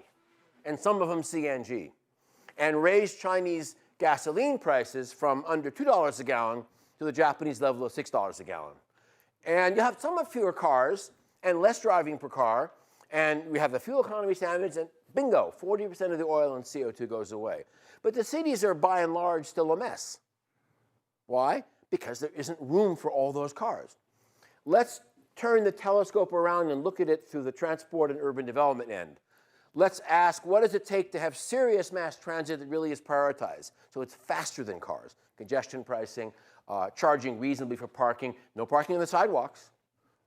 and some of them CNG, and raise Chinese gasoline prices from under $2 a gallon to the Japanese level of $6 a gallon. And you have somewhat fewer cars and less driving per car, and we have the fuel economy standards, and bingo, 40% of the oil and CO2 goes away. But the cities are, by and large, still a mess. Why? Because there isn't room for all those cars. Let's turn the telescope around and look at it through the transport and urban development end. Let's ask, what does it take to have serious mass transit that really is prioritized? So it's faster than cars. Congestion pricing, charging reasonably for parking, no parking on the sidewalks.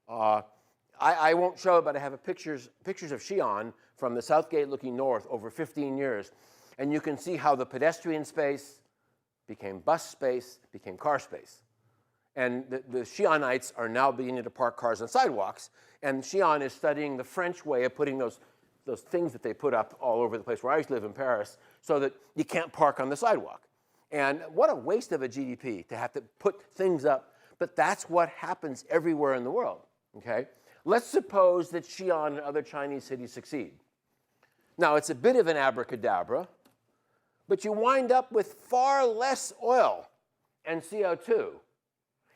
I won't show it, but I have pictures of Xi'an from the South Gate looking north over 15 years. And you can see how the pedestrian space became bus space, became car space. And the Xi'anites are now beginning to park cars on sidewalks. And Xi'an is studying the French way of putting those things that they put up all over the place where I used to live in Paris so that you can't park on the sidewalk. And what a waste of a GDP to have to put things up. But that's what happens everywhere in the world, okay? Let's suppose that Xi'an and other Chinese cities succeed. Now, it's a bit of an abracadabra, but you wind up with far less oil and CO2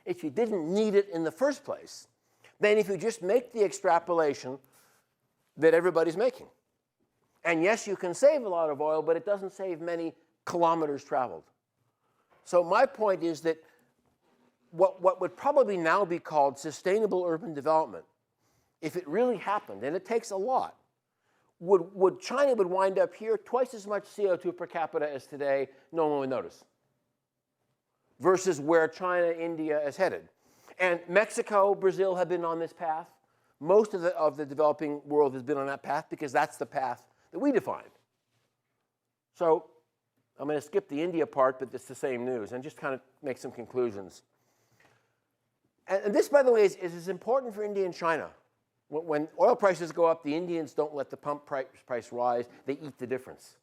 if you didn't need it in the first place than if you just make the extrapolation that everybody's making. And yes, you can save a lot of oil, but it doesn't save many kilometers traveled. So my point is that what would probably now be called sustainable urban development, if it really happened, and it takes a lot, China would wind up here twice as much CO2 per capita as today, no one would notice, versus where China, India is headed. And Mexico, Brazil have been on this path. Most of the developing world has been on that path because that's the path that we defined. So I'm going to skip the India part, but it's the same news, and just kind of make some conclusions. And this, by the way, is as important for India and China. When oil prices go up, the Indians don't let the pump price rise. They eat the difference.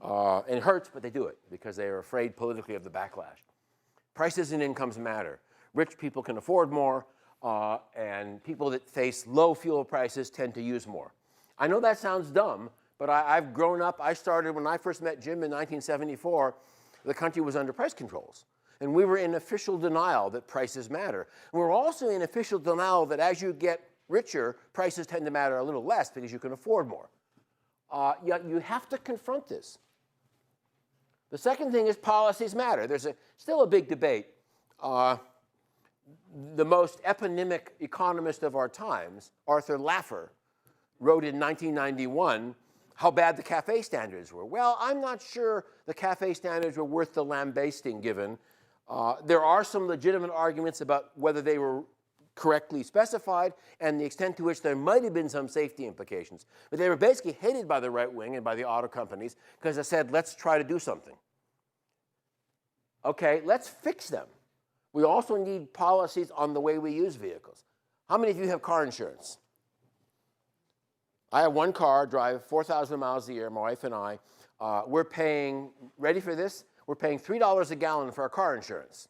And it hurts, but they do it because they are afraid politically of the backlash. Prices and incomes matter. Rich people can afford more, and people that face low fuel prices tend to use more. I know that sounds dumb, but I've grown up. I started when I first met Jim in 1974. the country was under price controls. And we were in official denial that prices matter. And we're also in official denial that as you get richer, prices tend to matter a little less because you can afford more. Yet you have to confront this. The second thing is policies matter. There's still a big debate. The most eponymic economist of our times, Arthur Laffer, wrote in 1991 how bad the CAFE standards were. Well, I'm not sure the CAFE standards were worth the lambasting given. There are some legitimate arguments about whether they were correctly specified and the extent to which there might have been some safety implications. But they were basically hated by the right wing and by the auto companies because they said, let's try to do something. Okay, let's fix them. We also need policies on the way we use vehicles. How many of you have car insurance? I have one car, drive 4,000 miles a year, my wife and I. We're paying, ready for this? We're paying $3 a gallon for our car insurance.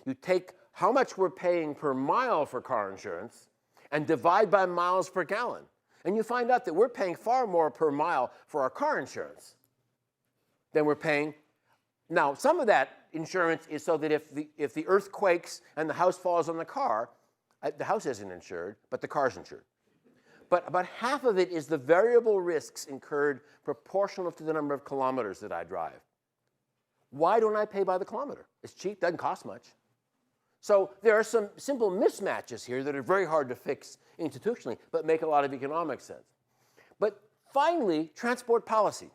You take how much we're paying per mile for car insurance and divide by miles per gallon. And you find out that we're paying far more per mile for our car insurance than we're paying. Now, some of that insurance is so that if the earth quakes and the house falls on the car, the house isn't insured, but the car's insured. But about half of it is the variable risks incurred proportional to the number of kilometers that I drive. Why don't I pay by the kilometer? It's cheap, doesn't cost much. So there are some simple mismatches here that are very hard to fix institutionally, but make a lot of economic sense. But finally, transport policy.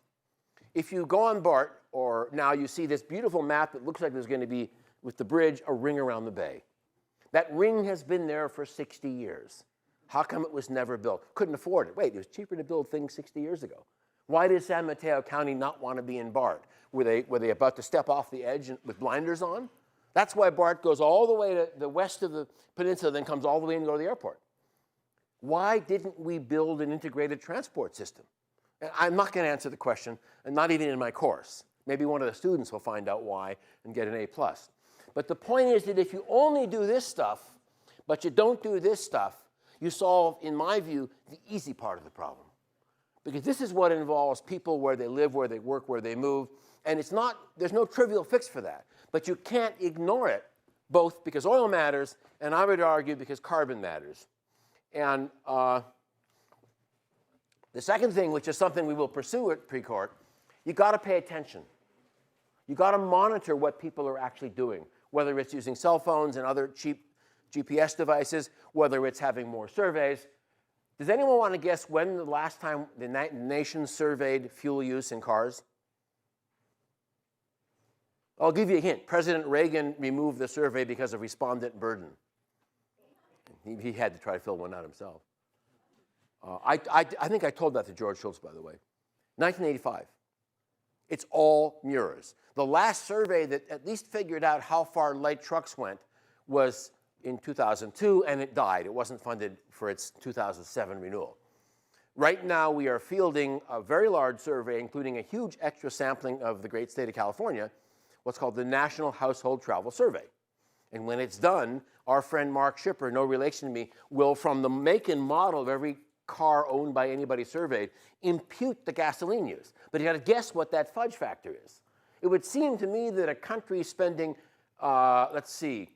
If you go on BART, or now you see this beautiful map that looks like there's going to be, with the bridge, a ring around the bay. That ring has been there for 60 years. How come it was never built? Couldn't afford it. Wait, it was cheaper to build things 60 years ago. Why did San Mateo County not want to be in BART? Were they about to step off the edge with blinders on? That's why BART goes all the way to the west of the peninsula, then comes all the way and go to the airport. Why didn't we build an integrated transport system? And I'm not going to answer the question, and not even in my course. Maybe one of the students will find out why and get an A+. But the point is that if you only do this stuff, but you don't do this stuff, you solve, in my view, the easy part of the problem. Because this is what involves people where they live, where they work, where they move. And it's not, there's no trivial fix for that. But you can't ignore it, both because oil matters, and I would argue because carbon matters. And the second thing, which is something we will pursue at Precourt, you got to pay attention. You got to monitor what people are actually doing, whether it's using cell phones and other cheap GPS devices, whether it's having more surveys. Does anyone want to guess when the last time the nation surveyed fuel use in cars? I'll give you a hint. President Reagan removed the survey because of respondent burden. He had to try to fill one out himself. I think I told that to George Shultz, by the way. 1985. It's all mirrors. The last survey that at least figured out how far light trucks went was in 2002, and it died. It wasn't funded for its 2007 renewal. Right now, we are fielding a very large survey, including a huge extra sampling of the great state of California, what's called the National Household Travel Survey. And when it's done, our friend Mark Schipper, no relation to me, will, from the make and model of every car owned by anybody surveyed, impute the gasoline use. But you got to guess what that fudge factor is. It would seem to me that a country spending, let's see,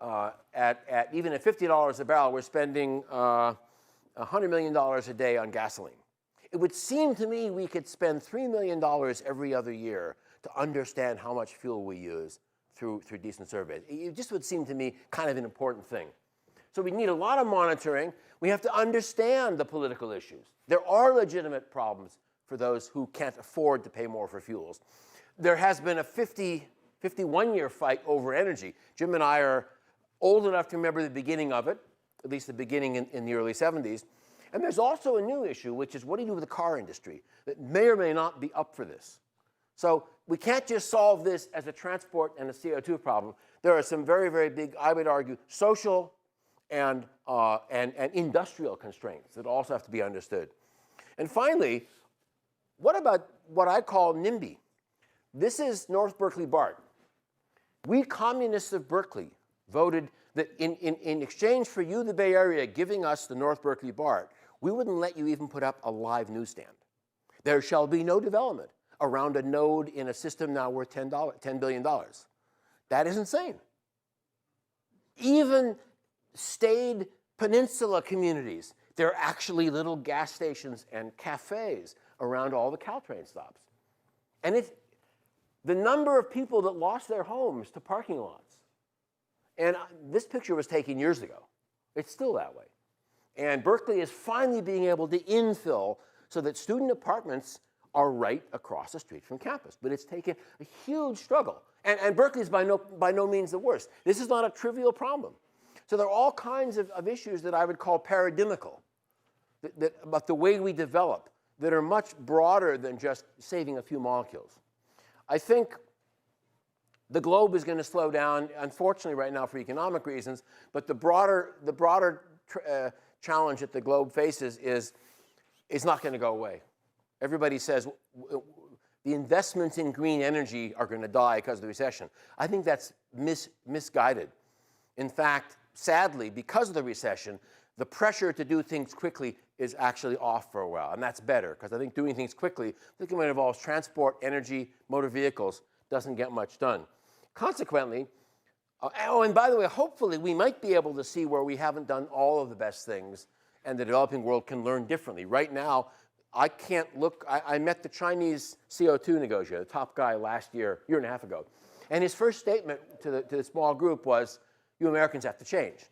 at even at $50 a barrel, we're spending $100 million a day on gasoline. It would seem to me we could spend $3 million every other year to understand how much fuel we use through decent surveys. It just would seem to me kind of an important thing. So we need a lot of monitoring. We have to understand the political issues. There are legitimate problems for those who can't afford to pay more for fuels. There has been a 51-year fight over energy. Jim and I are old enough to remember the beginning of it, at least the beginning in the early 70s. And there's also a new issue, which is what do you do with the car industry that may or may not be up for this? So we can't just solve this as a transport and a CO2 problem. There are some very, very big, I would argue, social and industrial constraints that also have to be understood. And finally, what about what I call NIMBY? This is North Berkeley BART. We communists of Berkeley voted that in exchange for you, the Bay Area, giving us the North Berkeley BART, we wouldn't let you even put up a live newsstand. There shall be no development around a node in a system now worth $10 billion. That is insane. Even staid peninsula communities, there are actually little gas stations and cafes around all the Caltrain stops. And the number of people that lost their homes to parking lots. And this picture was taken years ago. It's still that way. And Berkeley is finally being able to infill so that student apartments are right across the street from campus. But it's taken a huge struggle. And Berkeley is by no means the worst. This is not a trivial problem. So there are all kinds of issues that I would call paradigmical about the way we develop that are much broader than just saving a few molecules. I think the globe is going to slow down, unfortunately right now for economic reasons, but the broader challenge that the globe faces is not going to go away. Everybody says the investments in green energy are going to die because of the recession. I think that's misguided. In fact, sadly, because of the recession, the pressure to do things quickly is actually off for a while, and that's better, because I think doing things quickly, particularly when it involves transport, energy, motor vehicles, doesn't get much done. Consequently, and by the way, hopefully we might be able to see where we haven't done all of the best things, and the developing world can learn differently. Right now, I can't look, I met the Chinese CO2 negotiator, the top guy last year and a half ago, and his first statement to the small group was, you Americans have to change.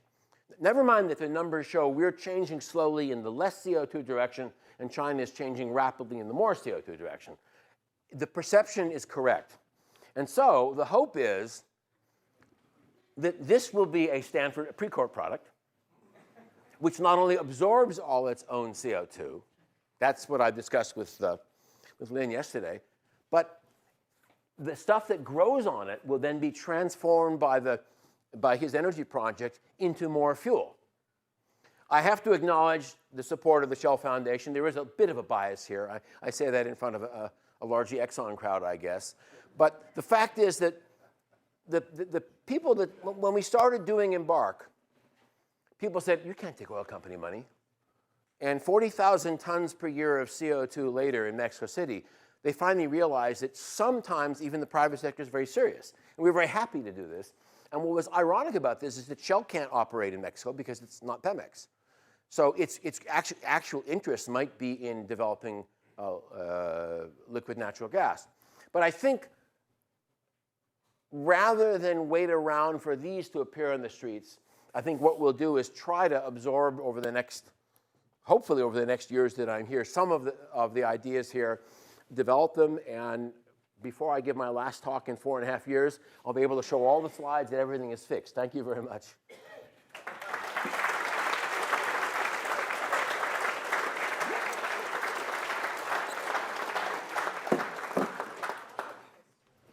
Never mind that the numbers show we're changing slowly in the less CO2 direction and China is changing rapidly in the more CO2 direction. The perception is correct. And so the hope is that this will be a Stanford Precourt product, which not only absorbs all its own CO2, that's what I discussed with Lynn yesterday, but the stuff that grows on it will then be transformed by his energy project into more fuel. I have to acknowledge the support of the Shell Foundation. There is a bit of a bias here. I say that in front of a largely Exxon crowd, I guess. But the fact is that the people that, when we started doing Embark, people said, you can't take oil company money. And 40,000 tons per year of CO2 later in Mexico City, they finally realized that sometimes even the private sector is very serious. And we were very happy to do this. And what was ironic about this is that Shell can't operate in Mexico because it's not Pemex. So its actual interest might be in developing liquid natural gas. But I think rather than wait around for these to appear on the streets, I think what we'll do is try to absorb over the next, hopefully over the next years that I'm here, some of the ideas here, develop them, and before I give my last talk in 4.5 years, I'll be able to show all the slides that everything is fixed. Thank you very much.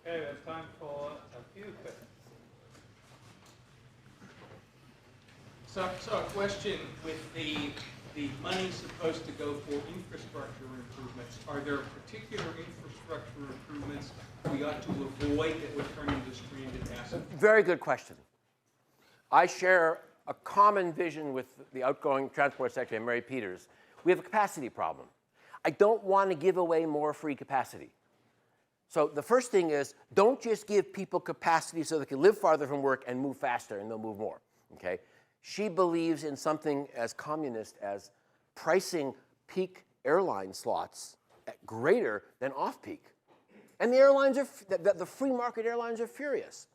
Okay, there's time for a few questions. So a question with the money supposed to go for infrastructure improvements. Are there particular infrastructure improvements we ought to avoid that would turn into stranded assets? Very good question. I share a common vision with the outgoing Transport Secretary, Mary Peters. We have a capacity problem. I don't want to give away more free capacity. So the first thing is, don't just give people capacity so they can live farther from work and move faster and they'll move more, okay? She believes in something as communist as pricing peak airline slots at greater than off-peak. And the airlines are, the free market airlines are furious.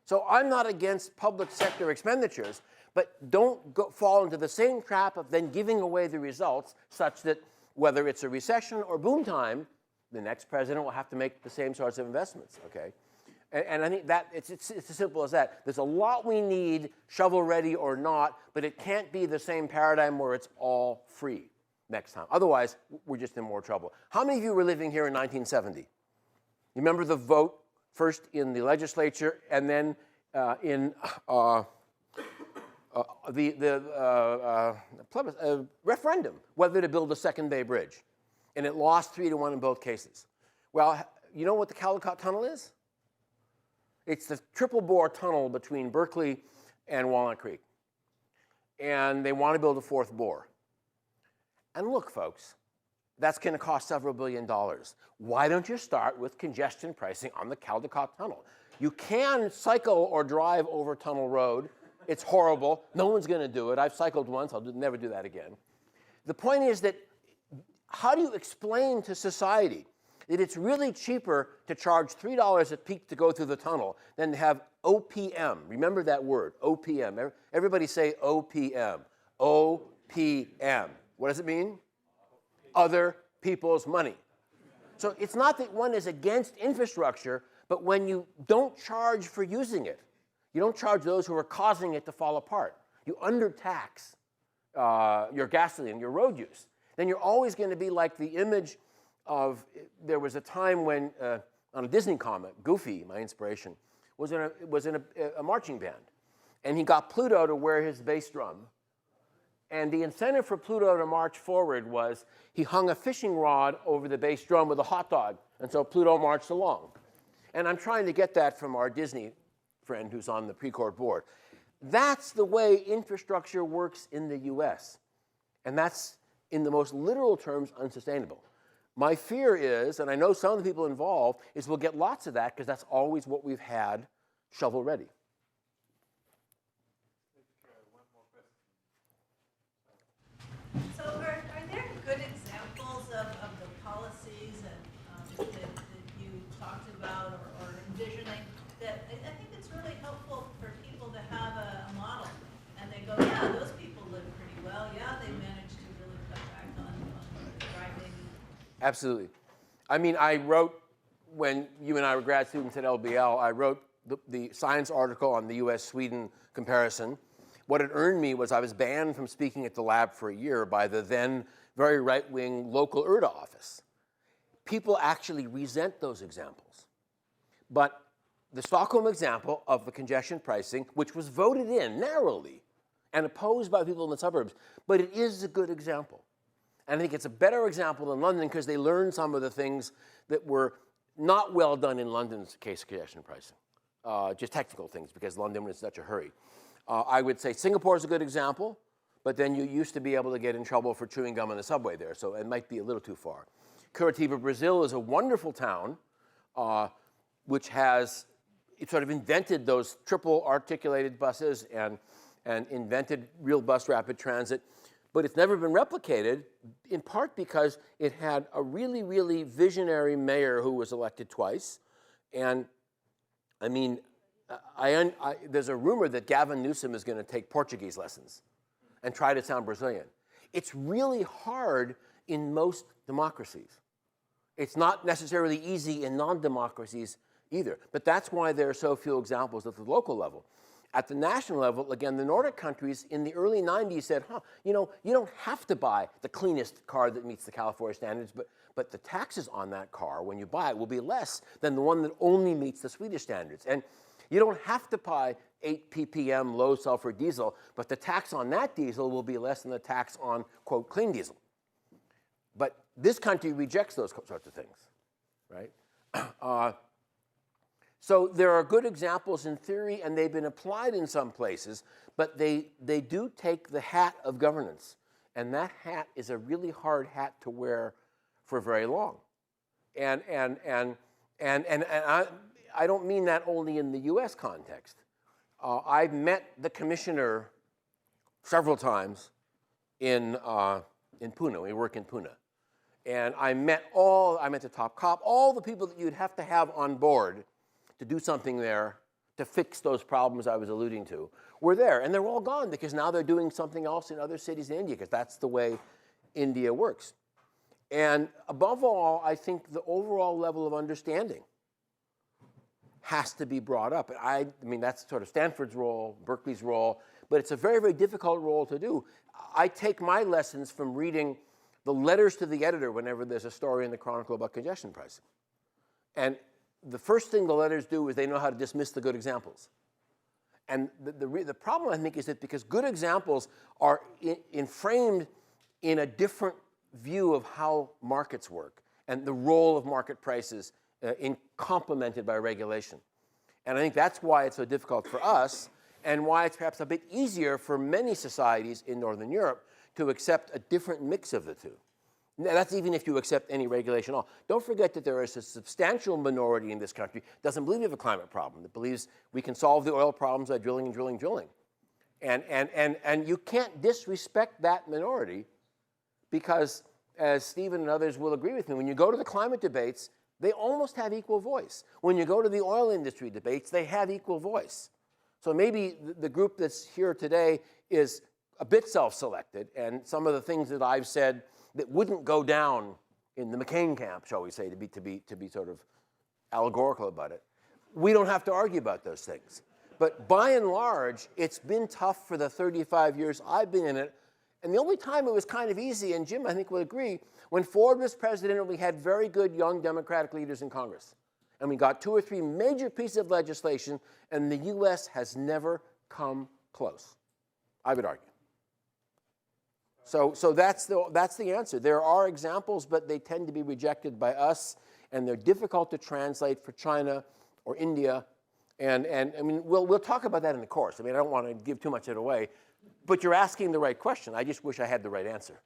So I'm not against public sector expenditures, but don't fall into the same trap of then giving away the results such that whether it's a recession or boom time, the next president will have to make the same sorts of investments, okay? And I think that it's as simple as that. There's a lot we need, shovel-ready or not, but it can't be the same paradigm where it's all free next time. Otherwise, we're just in more trouble. How many of you were living here in 1970? You remember the vote first in the legislature and then in the referendum whether to build a second Bay Bridge. And it lost 3-1 in both cases. Well, you know what the Caldecott Tunnel is? It's the triple bore tunnel between Berkeley and Walnut Creek. And they want to build a fourth bore. And look, folks, That's going to cost several $billion. Why don't you start with congestion pricing on the Caldecott Tunnel? You can cycle or drive over Tunnel Road. It's horrible. No one's going to do it. I've cycled once. I'll never do that again. The point is that how do you explain to society that it's really cheaper to charge $3 at peak to go through the tunnel than to have OPM? Remember that word, OPM. Everybody say OPM. OPM. What does it mean? Other people's money. So it's not that one is against infrastructure, but when you don't charge for using it, you don't charge those who are causing it to fall apart. You undertax your gasoline, your road use. Then you're always going to be like the image of, there was a time when, on a Disney comic, Goofy, my inspiration, was in a marching band. And he got Pluto to wear his bass drum. And the incentive for Pluto to march forward was he hung a fishing rod over the bass drum with a hot dog. And so Pluto marched along. And I'm trying to get that from our Disney friend who's on the Precourt board. That's the way infrastructure works in the US. And that's, in the most literal terms, unsustainable. My fear is, and I know some of the people involved, is we'll get lots of that because that's always what we've had shovel ready. So are there good examples of the policies that you talked about or envisioning that I think it's really helpful for people to have a model and they go, yeah, those people live pretty well. Yeah, they managed to really cut back on driving. Absolutely. I mean, I wrote, when you and I were grad students at LBL, I wrote the science article on the US-Sweden comparison. What it earned me was I was banned from speaking at the lab for a year by the then very right-wing local IRDA office. People actually resent those examples. But the Stockholm example of the congestion pricing, which was voted in narrowly and opposed by people in the suburbs, but it is a good example. And I think it's a better example than London because they learned some of the things that were not well done in London's case of congestion pricing, just technical things because London was in such a hurry. I would say Singapore is a good example, but then you used to be able to get in trouble for chewing gum on the subway there, so it might be a little too far. Curitiba, Brazil is a wonderful town which has sort of invented those triple articulated buses and invented real bus rapid transit, but it's never been replicated, in part because it had a really, really visionary mayor who was elected twice. And I mean, there's a rumor that Gavin Newsom is going to take Portuguese lessons and try to sound Brazilian. It's really hard in most democracies. It's not necessarily easy in non-democracies either. But that's why there are so few examples at the local level. At the national level, again, the Nordic countries in the early 90s said, you know, you don't have to buy the cleanest car that meets the California standards, but the taxes on that car when you buy it will be less than the one that only meets the Swedish standards. And you don't have to buy 8 ppm low sulfur diesel, but the tax on that diesel will be less than the tax on, quote, clean diesel. But this country rejects those sorts of things, right? So there are good examples in theory, and they've been applied in some places, but they do take the hat of governance. And that hat is a really hard hat to wear for very long. And I don't mean that only in the US context. I've met the commissioner several times in Pune. We work in Pune. And I met the top cop, all the people that you'd have to have on board to do something there to fix those problems I was alluding to were there. And they're all gone because now they're doing something else in other cities in India because that's the way India works. And above all, I think the overall level of understanding has to be brought up. And I mean, that's sort of Stanford's role, Berkeley's role, but it's a very, very difficult role to do. I take my lessons from reading the letters to the editor whenever there's a story in the Chronicle about congestion pricing. And the first thing the letters do is they know how to dismiss the good examples. And the problem, I think, is that because good examples are framed in a different view of how markets work and the role of market prices complemented by regulation. And I think that's why it's so difficult for us and why it's perhaps a bit easier for many societies in Northern Europe to accept a different mix of the two. Now, that's even if you accept any regulation at all. Don't forget that there is a substantial minority in this country that doesn't believe we have a climate problem, that believes we can solve the oil problems by drilling and drilling and drilling. And you can't disrespect that minority because, as Stephen and others will agree with me, when you go to the climate debates, they almost have equal voice. When you go to the oil industry debates, they have equal voice. So maybe the group that's here today is a bit self-selected, and some of the things that I've said that wouldn't go down in the McCain camp, shall we say, to be sort of allegorical about it. We don't have to argue about those things. But by and large, it's been tough for the 35 years I've been in it. And the only time it was kind of easy, and Jim, I think, would agree, when Ford was president, we had very good young Democratic leaders in Congress. And we got 2 or 3 major pieces of legislation, and the U.S. has never come close, I would argue. So that's the answer. There are examples, but they tend to be rejected by us, and they're difficult to translate for China or India. And I mean, we'll talk about that in the course. I mean, I don't want to give too much of it away, but you're asking the right question. I just wish I had the right answer.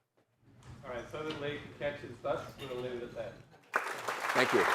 All right, so that Lee can catch his bus, we'll leave it at that. Thank you.